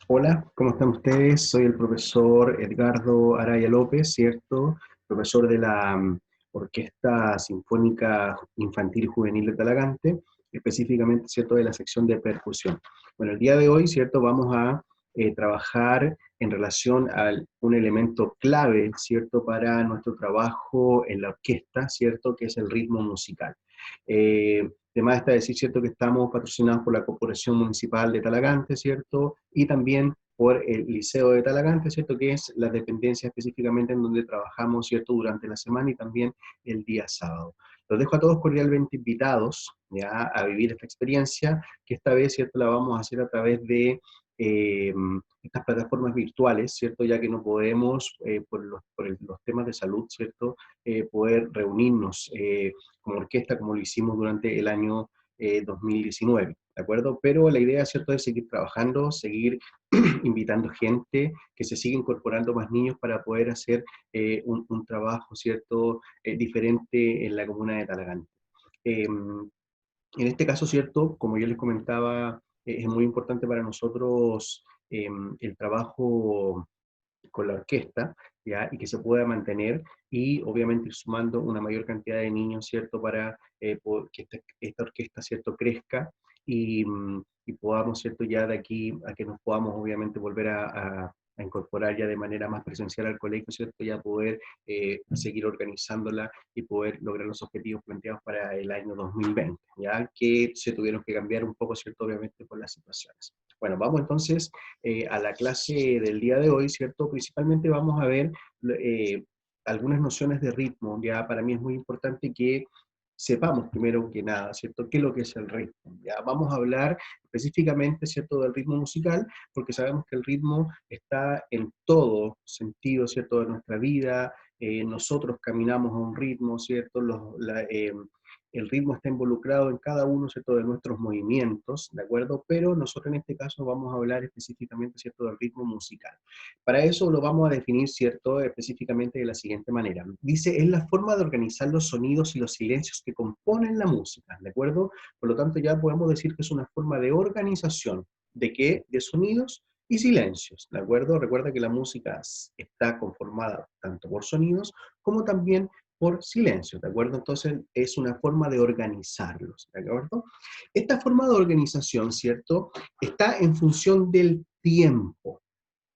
Hola, ¿cómo están ustedes? Soy el profesor Edgardo Araya López, ¿cierto? Profesor de la Orquesta Sinfónica Infantil y Juvenil de Talagante, específicamente, ¿cierto?, de la sección de percusión. Bueno, el día de hoy, ¿cierto?, vamos a trabajar en relación a un elemento clave, ¿cierto?, para nuestro trabajo en la orquesta, ¿cierto?, que es el ritmo musical. Además está decir, ¿cierto?, que estamos patrocinados por la Corporación Municipal de Talagante, ¿cierto?, y también por el Liceo de Talagante, ¿cierto?, que es la dependencia específicamente en donde trabajamos, ¿cierto?, durante la semana y también el día sábado. Los dejo a todos cordialmente invitados ya a vivir esta experiencia, que esta vez, ¿cierto?, la vamos a hacer a través de eh, estas plataformas virtuales, ¿cierto?, ya que no podemos, los temas de salud, ¿cierto?, poder reunirnos como orquesta como lo hicimos durante el año 2019, ¿de acuerdo? Pero la idea, ¿cierto?, es seguir trabajando, seguir invitando gente, que se siga incorporando más niños para poder hacer un trabajo, ¿cierto?, diferente en la comuna de Talagante. En este caso, ¿cierto?, como yo les comentaba, es muy importante para nosotros el trabajo con la orquesta, ¿ya? Y que se pueda mantener y obviamente ir sumando una mayor cantidad de niños, ¿cierto? Para que esta orquesta, ¿cierto?, crezca y podamos, ¿cierto?, ya de aquí a que nos podamos obviamente volver a incorporar ya de manera más presencial al colegio, ¿cierto? Ya poder seguir organizándola y poder lograr los objetivos planteados para el año 2020, ya que se tuvieron que cambiar un poco, ¿cierto? Obviamente por las situaciones. Bueno, vamos entonces a la clase del día de hoy, ¿cierto? Principalmente vamos a ver eh, algunas nociones de ritmo. Ya para mí es muy importante que sepamos primero que nada, ¿cierto? ¿Qué es lo que es el ritmo? Ya vamos a hablar específicamente, ¿cierto?, del ritmo musical, porque sabemos que el ritmo está en todo sentido, ¿cierto?, de nuestra vida. Nosotros caminamos a un ritmo, ¿cierto? El ritmo está involucrado en cada uno, ¿cierto?, de nuestros movimientos, ¿de acuerdo? Pero nosotros en este caso vamos a hablar específicamente, ¿cierto?, del ritmo musical. Para eso lo vamos a definir, ¿cierto?, específicamente de la siguiente manera. Dice, es la forma de organizar los sonidos y los silencios que componen la música, ¿de acuerdo? Por lo tanto, ya podemos decir que es una forma de organización. ¿De qué? De sonidos y silencios, ¿de acuerdo? Recuerda que la música está conformada tanto por sonidos como también por silencio, ¿de acuerdo? Entonces es una forma de organizarlos, ¿de acuerdo? Esta forma de organización, ¿cierto?, está en función del tiempo.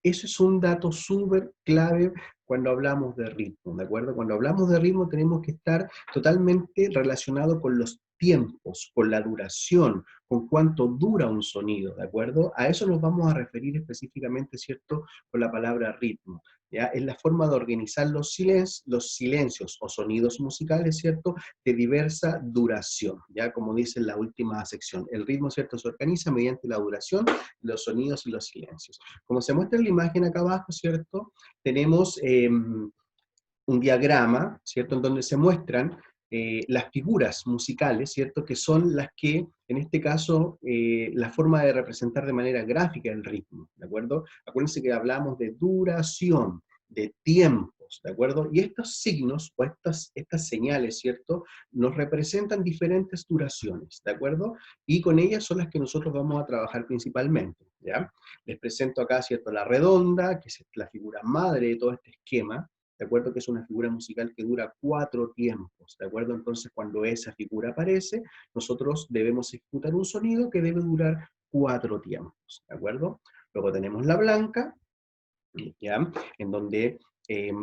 Eso es un dato súper clave cuando hablamos de ritmo, ¿de acuerdo? Cuando hablamos de ritmo tenemos que estar totalmente relacionado con los tiempos, con la duración, con cuánto dura un sonido, ¿de acuerdo? A eso nos vamos a referir específicamente, ¿cierto?, con la palabra ritmo, ¿ya? Es la forma de organizar los silencios o sonidos musicales, ¿cierto?, de diversa duración, ¿ya? Como dice en la última sección. El ritmo, ¿cierto?, se organiza mediante la duración, los sonidos y los silencios. Como se muestra en la imagen acá abajo, ¿cierto? Tenemos un diagrama, ¿cierto?, en donde se muestran las figuras musicales, ¿cierto?, que son las que, en este caso, la forma de representar de manera gráfica el ritmo, ¿de acuerdo? Acuérdense que hablamos de duración, de tiempos, ¿de acuerdo? Y estos signos o estas señales, ¿cierto?, nos representan diferentes duraciones, ¿de acuerdo? Y con ellas son las que nosotros vamos a trabajar principalmente, ¿ya? Les presento acá, ¿cierto?, la redonda, que es la figura madre de todo este esquema, ¿de acuerdo? Que es una figura musical que dura 4 tiempos, ¿de acuerdo? Entonces, cuando esa figura aparece, nosotros debemos ejecutar un sonido que debe durar 4 tiempos, ¿de acuerdo? Luego tenemos la blanca, ¿ya? En donde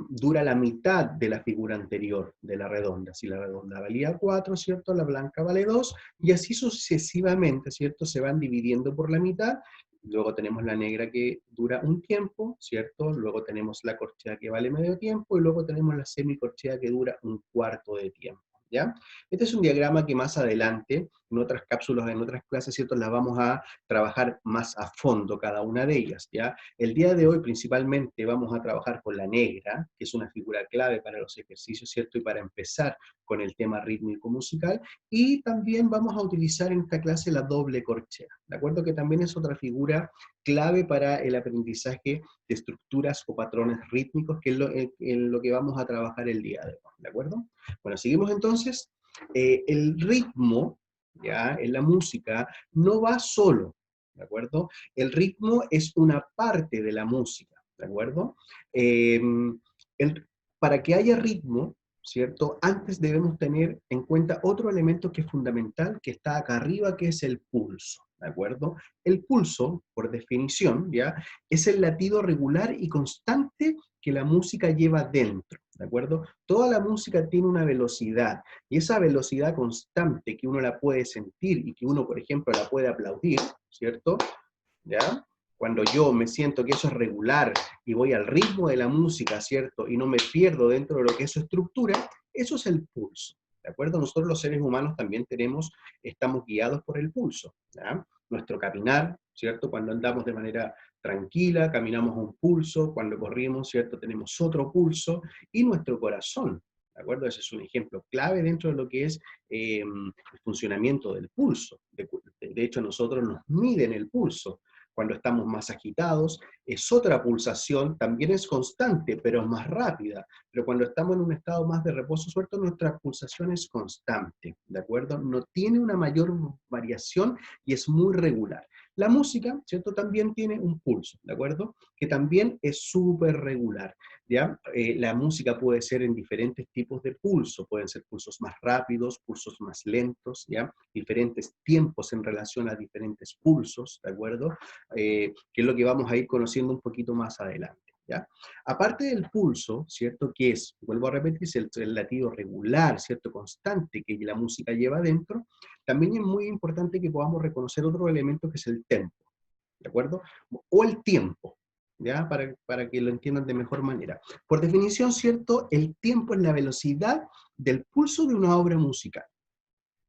dura la mitad de la figura anterior de la redonda. Si la redonda valía 4, ¿cierto? La blanca vale 2, y así sucesivamente, ¿cierto? Se van dividiendo por la mitad. Luego tenemos la negra que dura un tiempo, ¿cierto? Luego tenemos la corchea que vale medio tiempo, y luego tenemos la semicorchea que dura un cuarto de tiempo, ¿ya? Este es un diagrama que más adelante, en otras cápsulas, en otras clases, ¿cierto?, las vamos a trabajar más a fondo cada una de ellas, ¿ya? El día de hoy principalmente vamos a trabajar con la negra, que es una figura clave para los ejercicios, ¿cierto? Y para empezar con el tema rítmico musical, y también vamos a utilizar en esta clase la doble corchea, ¿de acuerdo? Que también es otra figura clave para el aprendizaje de estructuras o patrones rítmicos, que es en lo que vamos a trabajar el día de hoy, ¿de acuerdo? Bueno, seguimos entonces. El ritmo, ya, en la música, no va solo, ¿de acuerdo? El ritmo es una parte de la música, ¿de acuerdo? El, para que haya ritmo, ¿cierto? Antes debemos tener en cuenta otro elemento que es fundamental, que está acá arriba, que es el pulso, ¿de acuerdo? El pulso, por definición, ¿ya? Es el latido regular y constante que la música lleva dentro, ¿de acuerdo? Toda la música tiene una velocidad, y esa velocidad constante que uno la puede sentir y que uno, por ejemplo, la puede aplaudir, ¿cierto? ¿Ya? Cuando yo me siento que eso es regular y voy al ritmo de la música, ¿cierto? Y no me pierdo dentro de lo que es su estructura, eso es el pulso, ¿de acuerdo? Nosotros los seres humanos también estamos guiados por el pulso, ¿ya? Nuestro caminar, ¿cierto? Cuando andamos de manera tranquila, caminamos a un pulso, cuando corrimos, ¿cierto? Tenemos otro pulso, y nuestro corazón, ¿de acuerdo? Ese es un ejemplo clave dentro de lo que es el funcionamiento del pulso. De hecho, nosotros nos miden el pulso. Cuando estamos más agitados, es otra pulsación, también es constante, pero es más rápida. Pero cuando estamos en un estado más de reposo suelto, nuestra pulsación es constante, ¿de acuerdo? No tiene una mayor variación y es muy regular. La música, ¿cierto? También tiene un pulso, ¿de acuerdo? Que también es súper regular, ¿ya? La música puede ser en diferentes tipos de pulso, pueden ser pulsos más rápidos, pulsos más lentos, ¿ya? Diferentes tiempos en relación a diferentes pulsos, ¿de acuerdo? Que es lo que vamos a ir conociendo un poquito más adelante, ¿ya? Aparte del pulso, ¿cierto? Que es, vuelvo a repetir, es el latido regular, ¿cierto? Constante que la música lleva adentro, también es muy importante que podamos reconocer otro elemento que es el tempo, ¿de acuerdo? O el tiempo, ¿ya? Para que lo entiendan de mejor manera. Por definición, ¿cierto? El tiempo es la velocidad del pulso de una obra musical.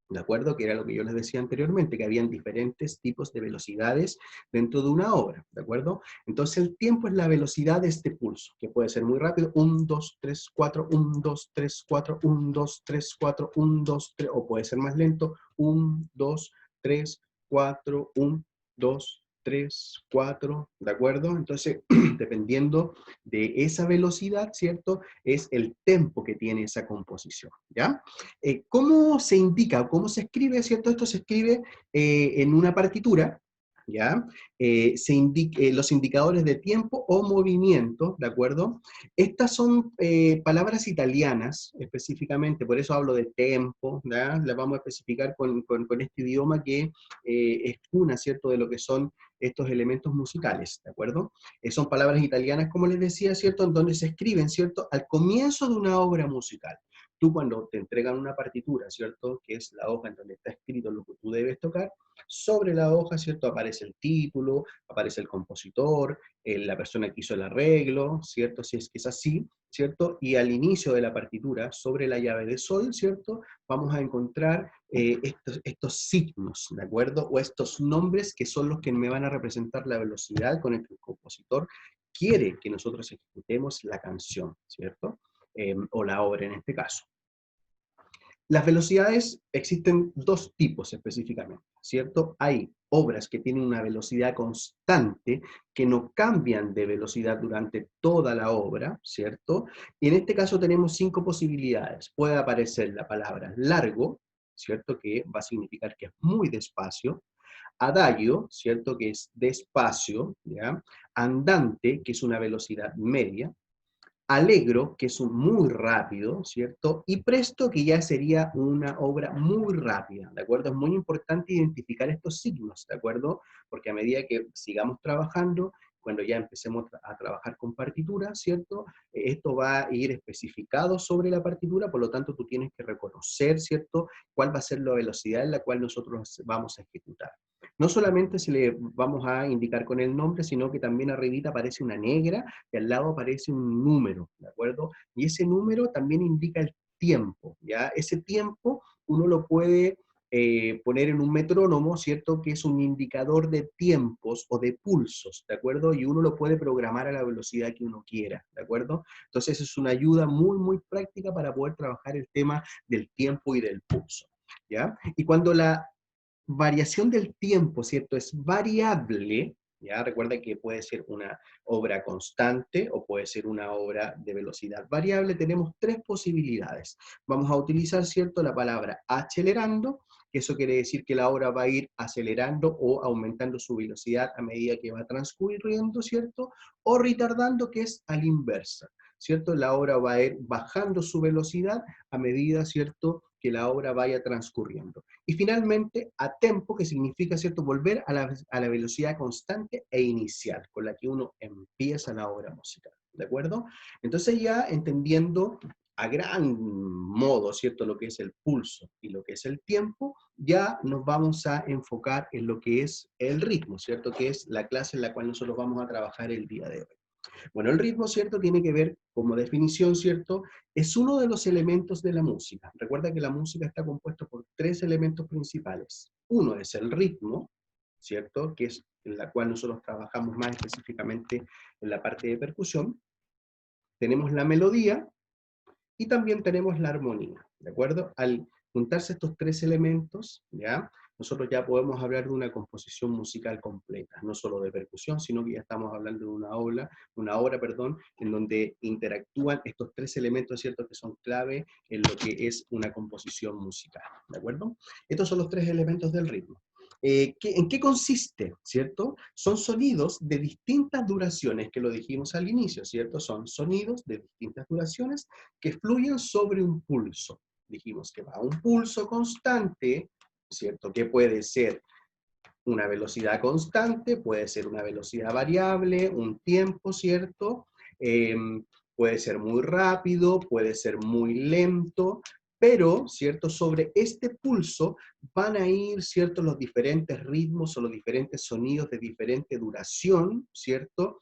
¿De acuerdo? Que era lo que yo les decía anteriormente, que habían diferentes tipos de velocidades dentro de una obra, ¿de acuerdo? Entonces el tiempo es la velocidad de este pulso, que puede ser muy rápido, 1, 2, 3, 4, 1, 2, 3, 4, 1, 2, 3, 4, 1, 2, 3, o puede ser más lento, 1, 2, 3, 4, 1, 2, 3, 4, ¿de acuerdo? Entonces, dependiendo de esa velocidad, ¿cierto? Es el tempo que tiene esa composición, ¿ya? ¿Cómo se indica, cómo se escribe, ¿cierto? Esto se escribe en una partitura, ¿ya? Los indicadores de tiempo o movimiento, ¿de acuerdo? Estas son palabras italianas, específicamente, por eso hablo de tempo, ¿ya? Las vamos a especificar con este idioma que es una, ¿cierto?, de lo que son estos elementos musicales, ¿de acuerdo? Son palabras italianas, como les decía, ¿cierto?, en donde se escriben, ¿cierto?, al comienzo de una obra musical. Tú cuando te entregan una partitura, ¿cierto?, que es la hoja en donde está escrito lo que tú debes tocar, sobre la hoja, ¿cierto?, aparece el título, aparece el compositor, la persona que hizo el arreglo, ¿cierto?, si es que es así, ¿cierto? Y al inicio de la partitura, sobre la llave de sol, ¿cierto?, vamos a encontrar estos signos, ¿de acuerdo? O estos nombres que son los que me van a representar la velocidad con el que el compositor quiere que nosotros ejecutemos la canción, ¿cierto? O la obra en este caso. Las velocidades existen dos tipos específicamente, ¿cierto? Hay obras que tienen una velocidad constante, que no cambian de velocidad durante toda la obra, ¿cierto? Y en este caso tenemos 5 posibilidades. Puede aparecer la palabra largo, ¿cierto? Que va a significar que es muy despacio. Adagio, ¿cierto? Que es despacio, ¿ya? Andante, que es una velocidad media. Allegro, que es un muy rápido, ¿cierto? Y presto, que ya sería una obra muy rápida, ¿de acuerdo? Es muy importante identificar estos signos, ¿de acuerdo? Porque a medida que sigamos trabajando, cuando ya empecemos a trabajar con partitura, ¿cierto? Esto va a ir especificado sobre la partitura, por lo tanto tú tienes que reconocer, ¿cierto?, cuál va a ser la velocidad en la cual nosotros vamos a ejecutar. No solamente se le vamos a indicar con el nombre, sino que también arribita aparece una negra y al lado aparece un número, ¿de acuerdo? Y ese número también indica el tiempo, ¿ya? Ese tiempo uno lo puede poner en un metrónomo, ¿cierto? Que es un indicador de tiempos o de pulsos, ¿de acuerdo? Y uno lo puede programar a la velocidad que uno quiera, ¿de acuerdo? Entonces es una ayuda muy, muy práctica para poder trabajar el tema del tiempo y del pulso, ¿ya? Y cuando la variación del tiempo, ¿cierto?, es variable, ¿ya? Recuerda que puede ser una obra constante o puede ser una obra de velocidad variable. Tenemos tres posibilidades. Vamos a utilizar, ¿cierto?, la palabra acelerando, Eso quiere decir que la obra va a ir acelerando o aumentando su velocidad a medida que va transcurriendo, ¿cierto? O retardando, que es a la inversa, ¿cierto? La obra va a ir bajando su velocidad a medida, ¿cierto?, que la obra vaya transcurriendo. Y finalmente, a tempo, que significa, ¿cierto?, volver a la velocidad constante e inicial, con la que uno empieza la obra musical, ¿de acuerdo? Entonces ya entendiendo a gran modo, ¿cierto?, lo que es el pulso y lo que es el tiempo, ya nos vamos a enfocar en lo que es el ritmo, ¿cierto?, que es la clase en la cual nosotros vamos a trabajar el día de hoy. Bueno, el ritmo, ¿cierto?, tiene que ver, como definición, ¿cierto?, es uno de los elementos de la música. Recuerda que la música está compuesta por tres elementos principales. Uno es el ritmo, ¿cierto?, que es en la cual nosotros trabajamos más específicamente en la parte de percusión. Tenemos la melodía y también tenemos la armonía, ¿de acuerdo? Al juntarse estos tres elementos, ¿ya?, nosotros ya podemos hablar de una composición musical completa, no solo de percusión, sino que ya estamos hablando de una obra, perdón, en donde interactúan estos tres elementos, ¿cierto?, que son clave en lo que es una composición musical, ¿de acuerdo? Estos son los tres elementos del ritmo. ¿En qué consiste, cierto? Son sonidos de distintas duraciones, que lo dijimos al inicio, ¿cierto? Son sonidos de distintas duraciones que fluyen sobre un pulso. Dijimos que va a un pulso constante, ¿cierto?, que puede ser una velocidad constante, puede ser una velocidad variable, un tiempo, ¿cierto? Eh, Puede ser muy rápido, puede ser muy lento, pero, ¿cierto?, sobre este pulso van a ir, ¿cierto?, los diferentes ritmos o los diferentes sonidos de diferente duración, ¿cierto?,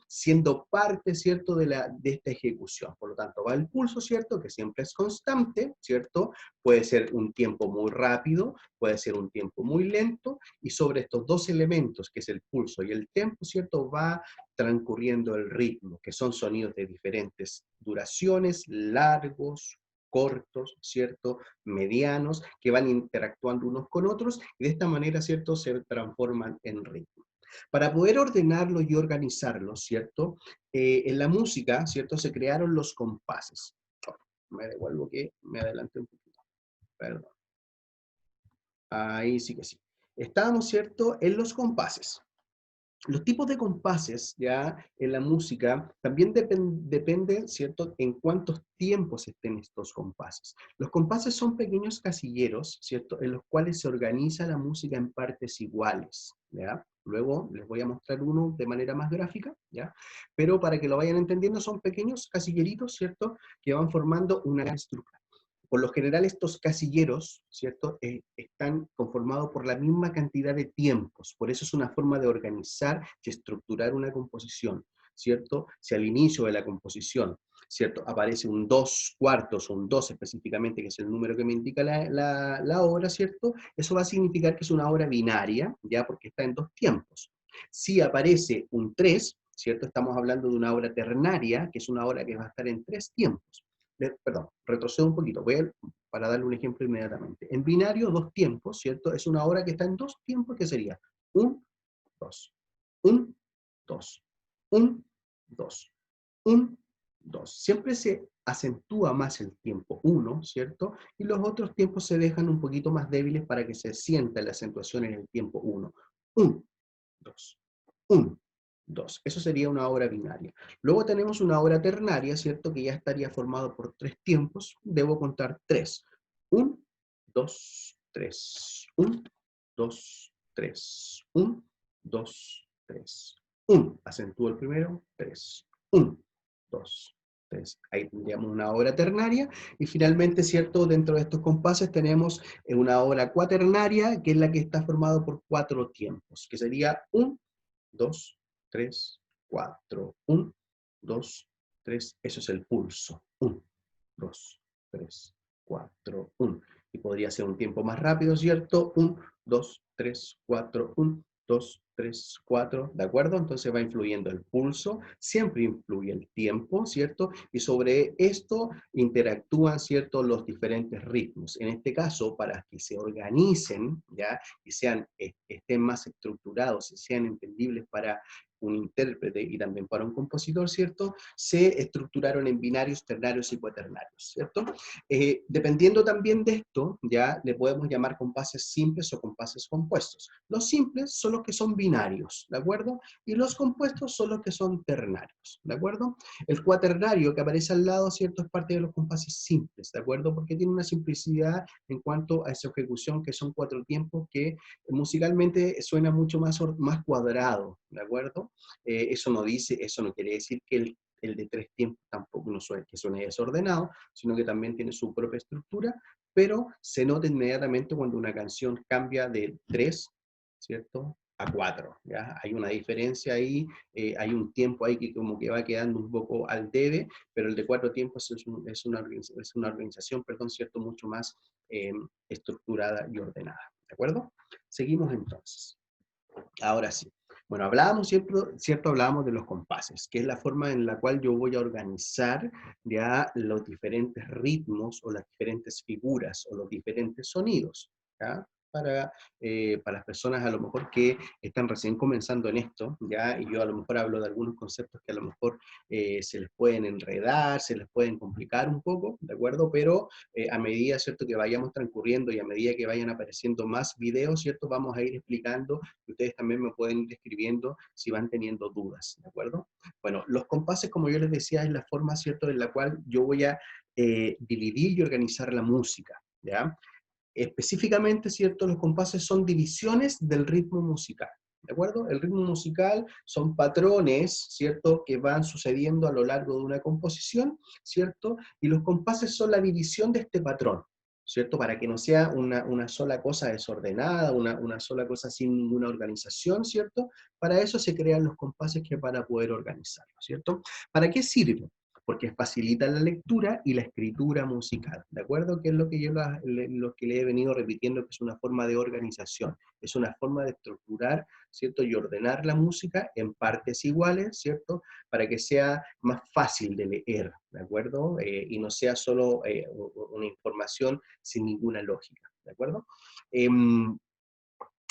siendo parte, ¿cierto?, de esta ejecución. Por lo tanto, va el pulso, ¿cierto?, que siempre es constante, ¿cierto? Puede ser un tiempo muy rápido, puede ser un tiempo muy lento, y sobre estos dos elementos, que es el pulso y el tempo, ¿cierto?, va transcurriendo el ritmo, que son sonidos de diferentes duraciones, largos, cortos, ¿cierto?, medianos, que van interactuando unos con otros, y de esta manera, ¿cierto?, se transforman en ritmo. Para poder ordenarlo y organizarlo, ¿cierto?, en la música, ¿cierto?, se crearon los compases. Oh, me devuelvo que me adelanté un poquito, perdón. Ahí sí que sí. Estábamos, ¿cierto?, en los compases. Los tipos de compases, ya, en la música, también dependen, ¿cierto?, en cuántos tiempos estén estos compases. Los compases son pequeños casilleros, ¿cierto?, en los cuales se organiza la música en partes iguales, ¿ya? Luego les voy a mostrar uno de manera más gráfica, ¿ya? Pero para que lo vayan entendiendo, son pequeños casilleritos, ¿cierto?, que van formando una gran estructura. Por lo general, estos casilleros, ¿cierto?, están conformados por la misma cantidad de tiempos. Por eso es una forma de organizar y estructurar una composición, ¿cierto? Si al inicio de la composición, ¿cierto?, aparece un 2/4, o un 2 específicamente, que es el número que me indica la obra, ¿cierto?, eso va a significar que es una obra binaria, ¿ya?, porque está en dos tiempos. Si aparece un 3, ¿cierto?, estamos hablando de una obra ternaria, que es una obra que va a estar en tres tiempos. Perdón, retrocedo un poquito, para darle un ejemplo inmediatamente. En binario, dos tiempos, ¿cierto? Es una hora que está en dos tiempos, que sería un, dos, un, dos, un, dos, un, dos. Siempre se acentúa más el tiempo uno, ¿cierto? Y los otros tiempos se dejan un poquito más débiles para que se sienta la acentuación en el tiempo uno. Un, dos, un, dos. Eso sería una hora binaria. Luego tenemos una hora ternaria, ¿cierto?, que ya estaría formado por tres tiempos. Debo contar tres. Un, dos, tres. Un, dos, tres. Un, dos, tres. Un. Acentúo el primero. Tres. Un, dos, tres. Ahí tendríamos una hora ternaria. Y finalmente, ¿cierto?, dentro de estos compases tenemos una hora cuaternaria, que es la que está formada por cuatro tiempos, que sería un, 2, 3, 4. 1, 2, 3. Eso es el pulso. 1, 2, 3, 4, 1. Y podría ser un tiempo más rápido, ¿cierto? 1, 2, 3, 4, 1, 2, 3, 4. ¿De acuerdo? Entonces va influyendo el pulso, siempre influye el tiempo, ¿cierto? Y sobre esto interactúan, ¿cierto?, los diferentes ritmos. En este caso, para que se organicen, ¿ya?, y estén más estructurados y sean entendibles para un intérprete y también para un compositor, ¿cierto? Se estructuraron en binarios, ternarios y cuaternarios, ¿cierto? Dependiendo también de esto, ya le podemos llamar compases simples o compases compuestos. Los simples son los que son binarios, ¿de acuerdo? Y los compuestos son los que son ternarios, ¿de acuerdo? El cuaternario que aparece al lado, ¿cierto? Es parte de los compases simples, ¿de acuerdo? Porque tiene una simplicidad en cuanto a esa ejecución, que son 4 tiempos, que musicalmente suena mucho más cuadrado, ¿de acuerdo? Eso no quiere decir que el de 3 tiempos tampoco no suene, que suene desordenado, sino que también tiene su propia estructura, pero se nota inmediatamente cuando una canción cambia de 3, ¿cierto?, a 4, ¿ya? Hay una diferencia ahí, hay un tiempo ahí que como que va quedando un poco al debe, pero el de 4 tiempos es una organización, perdón, ¿cierto?, mucho más estructurada y ordenada, ¿de acuerdo? Seguimos entonces. Ahora sí. Bueno, hablábamos, ¿cierto? Hablábamos de los compases, que es la forma en la cual yo voy a organizar ya los diferentes ritmos o las diferentes figuras o los diferentes sonidos, ¿ya? Para las personas a lo mejor que están recién comenzando en esto, ¿ya? Y yo a lo mejor hablo de algunos conceptos que a lo mejor se les pueden enredar, se les pueden complicar un poco, ¿de acuerdo? Pero a medida, ¿cierto?, que vayamos transcurriendo y a medida que vayan apareciendo más videos, ¿cierto?, vamos a ir explicando. Ustedes también me pueden ir escribiendo si van teniendo dudas, ¿de acuerdo? Bueno, los compases, como yo les decía, es la forma, ¿cierto?, en la cual yo voy a dividir y organizar la música, ¿ya? Específicamente, ¿cierto?, los compases son divisiones del ritmo musical, ¿de acuerdo? El ritmo musical son patrones, ¿cierto?, que van sucediendo a lo largo de una composición, ¿cierto? Y los compases son la división de este patrón, ¿cierto? Para que no sea una sola cosa desordenada, una sola cosa sin ninguna organización, ¿cierto? Para eso se crean los compases, que para poder organizarlo, ¿cierto? ¿Para qué sirve? Porque facilita la lectura y la escritura musical, ¿de acuerdo? Que es lo que yo lo que le he venido repitiendo, que es una forma de organización, es una forma de estructurar, ¿cierto? Y ordenar la música en partes iguales, ¿cierto? Para que sea más fácil de leer, ¿de acuerdo? Y no sea solo una información sin ninguna lógica, ¿de acuerdo?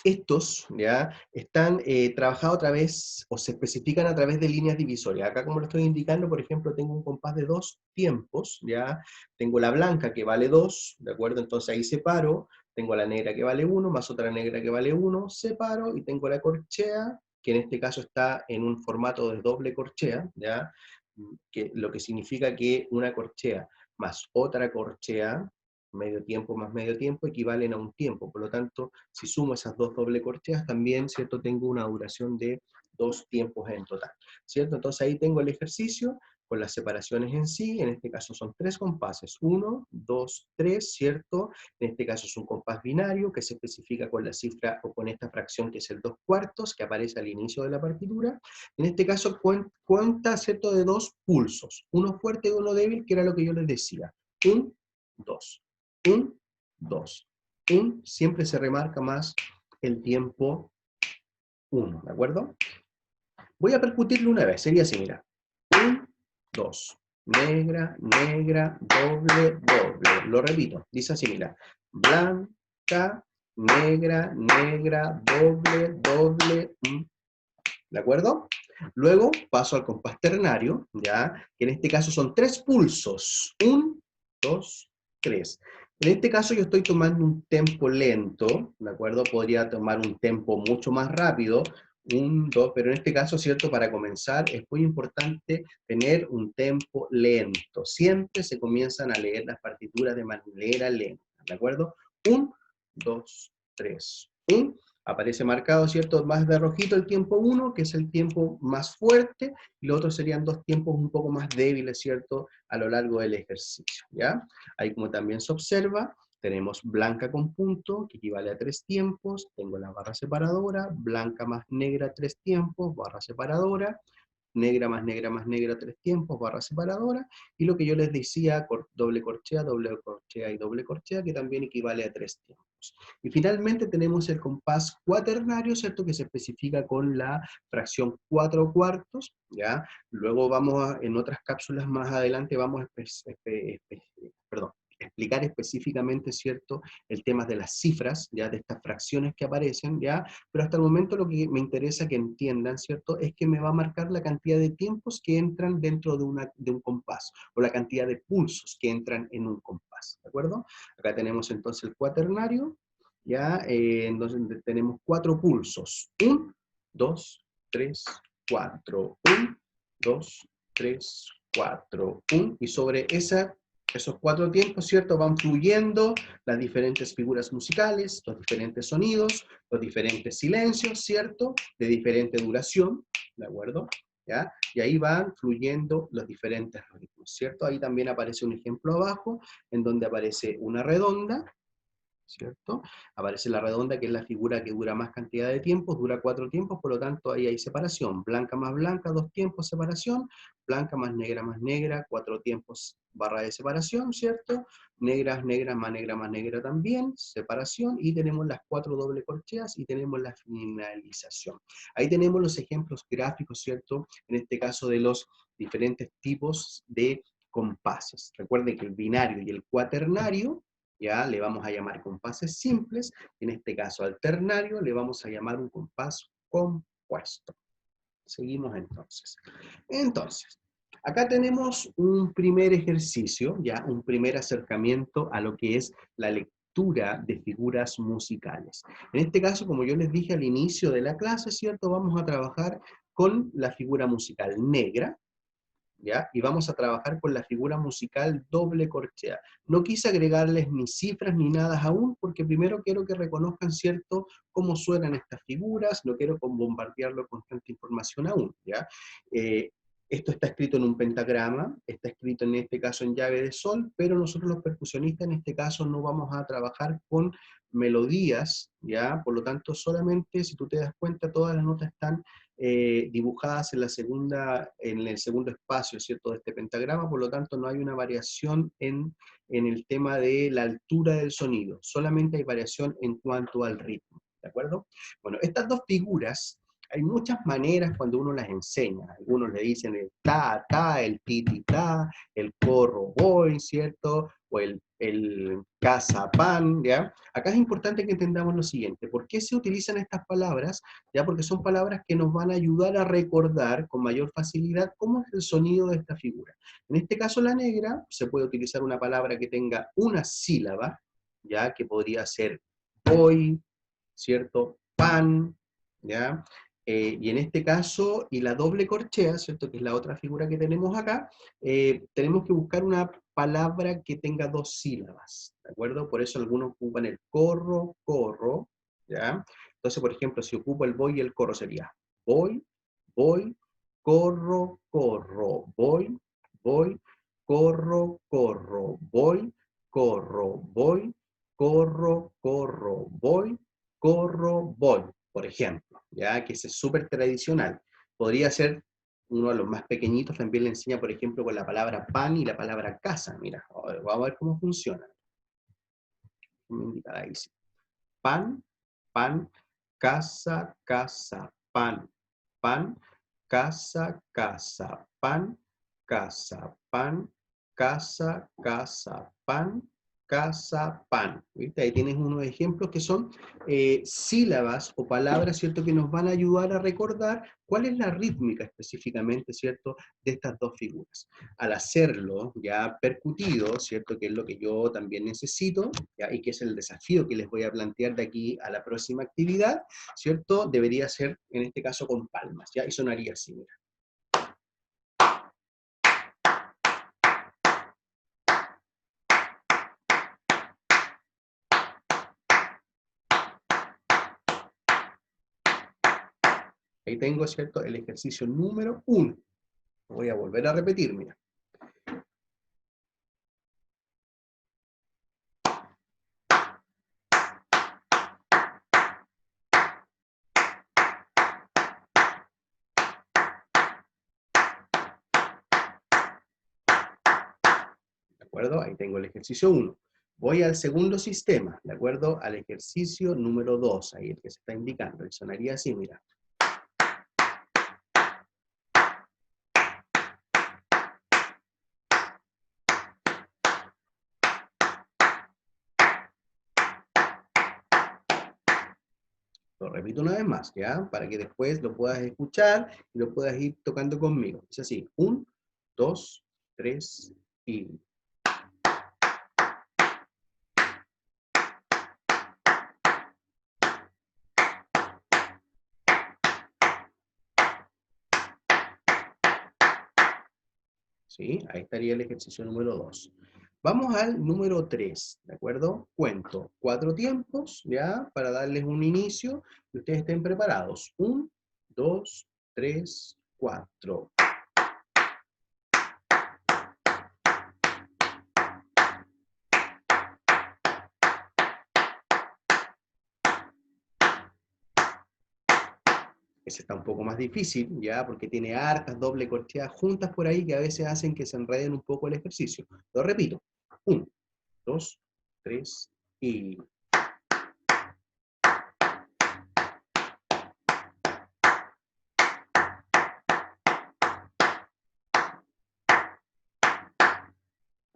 Estos ya están trabajados a través, o se especifican a través de líneas divisorias. Acá, como lo estoy indicando, por ejemplo, tengo un compás de 2 tiempos, ya tengo la blanca que vale 2, ¿de acuerdo? Entonces ahí separo, tengo la negra que vale 1, más otra negra que vale 1, separo, y tengo la corchea, que en este caso está en un formato de doble corchea, ¿ya? Lo que significa que una corchea más otra corchea, medio tiempo más medio tiempo, equivalen a un tiempo. Por lo tanto, si sumo esas dos doble corcheas, también, ¿cierto?, tengo una duración de 2 tiempos en total, ¿cierto? Entonces ahí tengo el ejercicio con las separaciones en sí. En este caso son 3 compases, 1, 2, 3, ¿cierto? En este caso es un compás binario que se especifica con la cifra o con esta fracción que es el 2/4, que aparece al inicio de la partitura. En este caso cuenta, ¿cierto?, de 2 pulsos, uno fuerte y uno débil, que era lo que yo les decía. 1, 2, 1, 2, 1, siempre se remarca más el tiempo 1, ¿de acuerdo? Voy a percutirlo una vez, sería así, mira. 1, 2, negra, negra, doble, doble. Lo repito, dice así, mira. Blanca, negra, negra, doble, doble, ¿de acuerdo? Luego paso al compás ternario, ¿ya? Que en este caso son 3 pulsos. 1, 2, 3. En este caso yo estoy tomando un tempo lento, ¿de acuerdo? Podría tomar un tempo mucho más rápido, 1, 2, pero en este caso, ¿cierto?, para comenzar es muy importante tener un tempo lento. Siempre se comienzan a leer las partituras de manera lenta, ¿de acuerdo? 1, 2, 3, 1. Aparece marcado, ¿cierto?, más de rojito el tiempo 1, que es el tiempo más fuerte, y los otros serían 2 tiempos un poco más débiles, ¿cierto?, a lo largo del ejercicio, ¿ya? Ahí, como también se observa, tenemos blanca con punto, que equivale a 3 tiempos, tengo la barra separadora, blanca más negra 3 tiempos, barra separadora, negra más negra más negra 3 tiempos, barra separadora, y lo que yo les decía, doble corchea y doble corchea, que también equivale a 3 tiempos. Y finalmente tenemos el compás cuaternario, ¿cierto?, que se especifica con la fracción 4/4, ¿ya? Luego en otras cápsulas más adelante vamos a explicar específicamente, ¿cierto?, el tema de las cifras, ya, de estas fracciones que aparecen, ya, pero hasta el momento lo que me interesa que entiendan, ¿cierto?, es que me va a marcar la cantidad de tiempos que entran dentro de un compás, o la cantidad de pulsos que entran en un compás, ¿de acuerdo? Acá tenemos entonces el cuaternario, ya, entonces tenemos 4 pulsos, 1, 2, 3, 4, 1, 2, 3, 4, 1, y sobre esos 4 tiempos, ¿cierto?, van fluyendo las diferentes figuras musicales, los diferentes sonidos, los diferentes silencios, ¿cierto?, de diferente duración, ¿de acuerdo? ¿Ya? Y ahí van fluyendo los diferentes ritmos, ¿cierto? Ahí también aparece un ejemplo abajo, en donde aparece una redonda, ¿cierto? Aparece la redonda, que es la figura que dura más cantidad de tiempos, dura 4 tiempos, por lo tanto ahí hay separación. Blanca más blanca, 2 tiempos, separación. Blanca más negra, 4 tiempos, barra de separación, ¿cierto? Negras, negra más negra también, separación. Y tenemos las 4 doble corcheas y tenemos la finalización. Ahí tenemos los ejemplos gráficos, ¿cierto? En este caso de los diferentes tipos de compases. Recuerden que el binario y el cuaternario, ya le vamos a llamar compases simples, en este caso al ternario le vamos a llamar un compás compuesto. Seguimos entonces. Entonces, acá tenemos un primer ejercicio, ya un primer acercamiento a lo que es la lectura de figuras musicales. En este caso, como yo les dije al inicio de la clase, ¿cierto? Vamos a trabajar con la figura musical negra, ¿ya? Y vamos a trabajar con la figura musical doble corchea. No quise agregarles ni cifras ni nada aún, porque primero quiero que reconozcan, ¿cierto?, cómo suenan estas figuras, no quiero bombardearlo con tanta información aún, ¿ya? Esto está escrito en un pentagrama, está escrito en este caso en llave de sol, pero nosotros los percusionistas en este caso no vamos a trabajar con melodías, ¿ya? Por lo tanto, solamente, si tú te das cuenta, todas las notas están dibujadas en el segundo espacio, ¿cierto?, de este pentagrama, por lo tanto no hay una variación en el tema de la altura del sonido, solamente hay variación en cuanto al ritmo, ¿de acuerdo? Bueno, estas dos figuras, hay muchas maneras cuando uno las enseña, algunos le dicen el ta, ta, el ti, ti, ta, el corro, voy, ¿cierto?, o el casa, pan, ¿ya? Acá es importante que entendamos lo siguiente, ¿por qué se utilizan estas palabras? ¿Ya? Porque son palabras que nos van a ayudar a recordar con mayor facilidad cómo es el sonido de esta figura. En este caso la negra, se puede utilizar una palabra que tenga una sílaba, ¿ya? Que podría ser voy, ¿cierto? Pan, ¿ya? Y en este caso, y la doble corchea, ¿cierto?, que es la otra figura que tenemos acá, tenemos que buscar una palabra que tenga 2 sílabas, ¿de acuerdo? Por eso algunos ocupan el corro, corro, ¿ya? Entonces, por ejemplo, si ocupo el voy y el corro sería voy, voy, corro, corro, voy, voy, corro, corro, voy, corro, voy, corro, corro, voy, corro, voy, por ejemplo, ya que ese es súper tradicional. Podría ser uno de los más pequeñitos, también le enseña, por ejemplo, con la palabra pan y la palabra casa. Mira, vamos a ver cómo funciona. Ahí sí. Pan, pan, casa, casa, pan, pan, casa, casa, pan, casa, pan, casa, casa, pan, casa, pan. ¿Viste? Ahí tienes unos ejemplos que son sílabas o palabras, ¿cierto?, que nos van a ayudar a recordar cuál es la rítmica específicamente, ¿cierto?, de estas dos figuras. Al hacerlo ya percutido, ¿cierto?, que es lo que yo también necesito, ¿ya?, y que es el desafío que les voy a plantear de aquí a la próxima actividad, ¿cierto?, debería ser, en este caso, con palmas, ¿ya? Y sonaría así, mira. Ahí tengo, ¿cierto?, el ejercicio número 1. Voy a volver a repetir, mira. ¿De acuerdo? Ahí tengo el ejercicio 1. Voy al segundo sistema, ¿de acuerdo? Al ejercicio número 2, ahí el que se está indicando. Y sonaría así, mira. Lo repito una vez más, ¿ya? Para que después lo puedas escuchar y lo puedas ir tocando conmigo. Es así, 1, 2, 3 y... ¿Sí? Ahí estaría el ejercicio número 2. Vamos al número 3, ¿de acuerdo? Cuento 4 tiempos, ¿ya? Para darles un inicio y ustedes estén preparados. 1, 2, 3, 4. Ese está un poco más difícil, ¿ya? Porque tiene hartas doble corcheas juntas por ahí que a veces hacen que se enreden un poco el ejercicio. Lo repito. 1, 2, 3 y...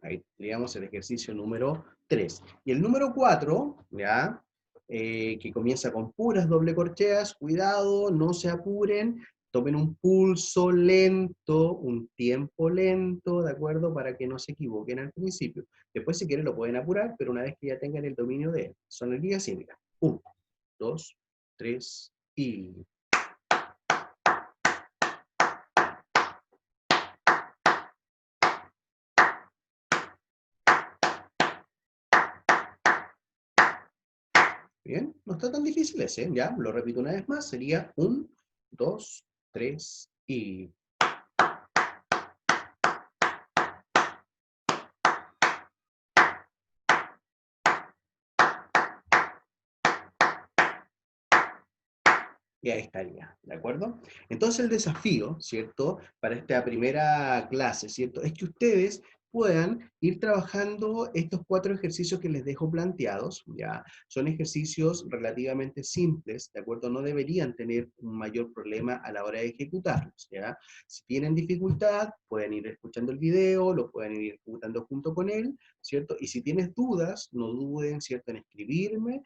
Ahí teníamos el ejercicio número 3. Y el número 4, ¿ya? Que comienza con puras doble corcheas, cuidado, no se apuren, tomen un pulso lento, un tiempo lento, ¿de acuerdo? Para que no se equivoquen al principio. Después, si quieren, lo pueden apurar, pero una vez que ya tengan el dominio de él. Sonoría así, mira. 1, 2, 3 y... Bien, no está tan difícil ese, ¿ya? Lo repito una vez más, sería 1, 2, 3 y... Y ahí estaría, ¿de acuerdo? Entonces el desafío, ¿cierto? Para esta primera clase, ¿cierto? Es que ustedes puedan ir trabajando estos 4 ejercicios que les dejo planteados, ¿ya? Son ejercicios relativamente simples, ¿de acuerdo? No deberían tener un mayor problema a la hora de ejecutarlos, ¿ya? Si tienen dificultad, pueden ir escuchando el video, lo pueden ir ejecutando junto con él, ¿cierto? Y si tienes dudas, no duden, ¿cierto?, en escribirme,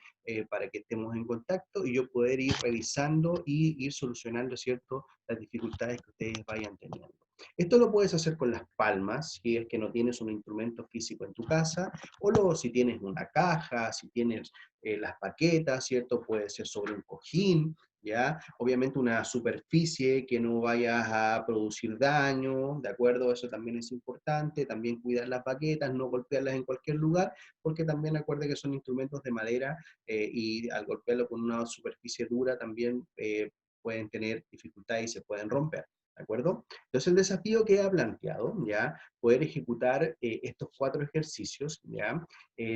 para que estemos en contacto y yo poder ir revisando y ir solucionando, ¿cierto?, las dificultades que ustedes vayan teniendo. Esto lo puedes hacer con las palmas, si es que no tienes un instrumento físico en tu casa, o luego si tienes una caja, si tienes las paquetas, ¿cierto? Puede ser sobre un cojín, ¿ya? Obviamente una superficie que no vaya a producir daño, ¿de acuerdo? Eso también es importante, también cuidar las baquetas, no golpearlas en cualquier lugar, porque también acuerde que son instrumentos de madera y al golpearlo con una superficie dura también pueden tener dificultades y se pueden romper, ¿de acuerdo? Entonces el desafío queda planteado, ¿ya? Poder ejecutar estos 4 ejercicios, ¿ya?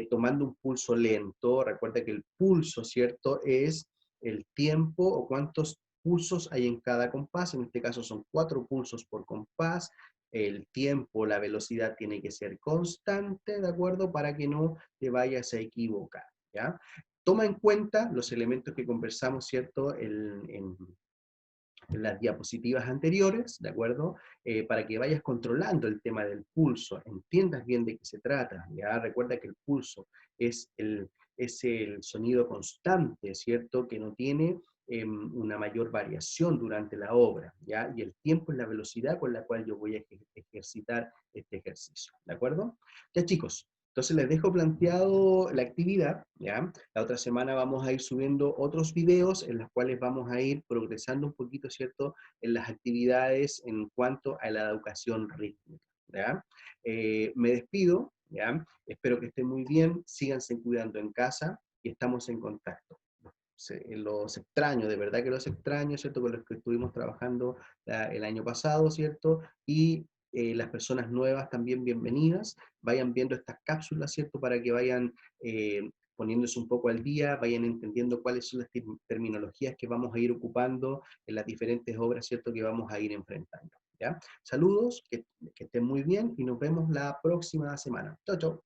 Tomando un pulso lento, recuerda que el pulso, ¿cierto?, es el tiempo o cuántos pulsos hay en cada compás, en este caso son 4 pulsos por compás, el tiempo, la velocidad tiene que ser constante, ¿de acuerdo? Para que no te vayas a equivocar, ¿ya? Toma en cuenta los elementos que conversamos, ¿cierto?, en las diapositivas anteriores, ¿de acuerdo? Para que vayas controlando el tema del pulso, entiendas bien de qué se trata, ¿ya? Recuerda que el pulso es el sonido constante, ¿cierto?, que no tiene una mayor variación durante la obra, ¿ya? Y el tiempo es la velocidad con la cual yo voy a ejercitar este ejercicio, ¿de acuerdo? Ya chicos, entonces les dejo planteado la actividad, ¿ya? La otra semana vamos a ir subiendo otros videos en los cuales vamos a ir progresando un poquito, ¿cierto?, en las actividades en cuanto a la educación rítmica, ¿ya? Me despido, ¿ya? Espero que estén muy bien, síganse cuidando en casa y estamos en contacto. Los extraño, de verdad que los extraño, ¿cierto?, con los que estuvimos trabajando el año pasado, ¿cierto? Y las personas nuevas también bienvenidas, vayan viendo estas cápsulas, ¿cierto?, para que vayan poniéndose un poco al día, vayan entendiendo cuáles son las terminologías que vamos a ir ocupando en las diferentes obras, ¿cierto?, que vamos a ir enfrentando, ¿ya? Saludos, que estén muy bien y nos vemos la próxima semana. Chau, chau.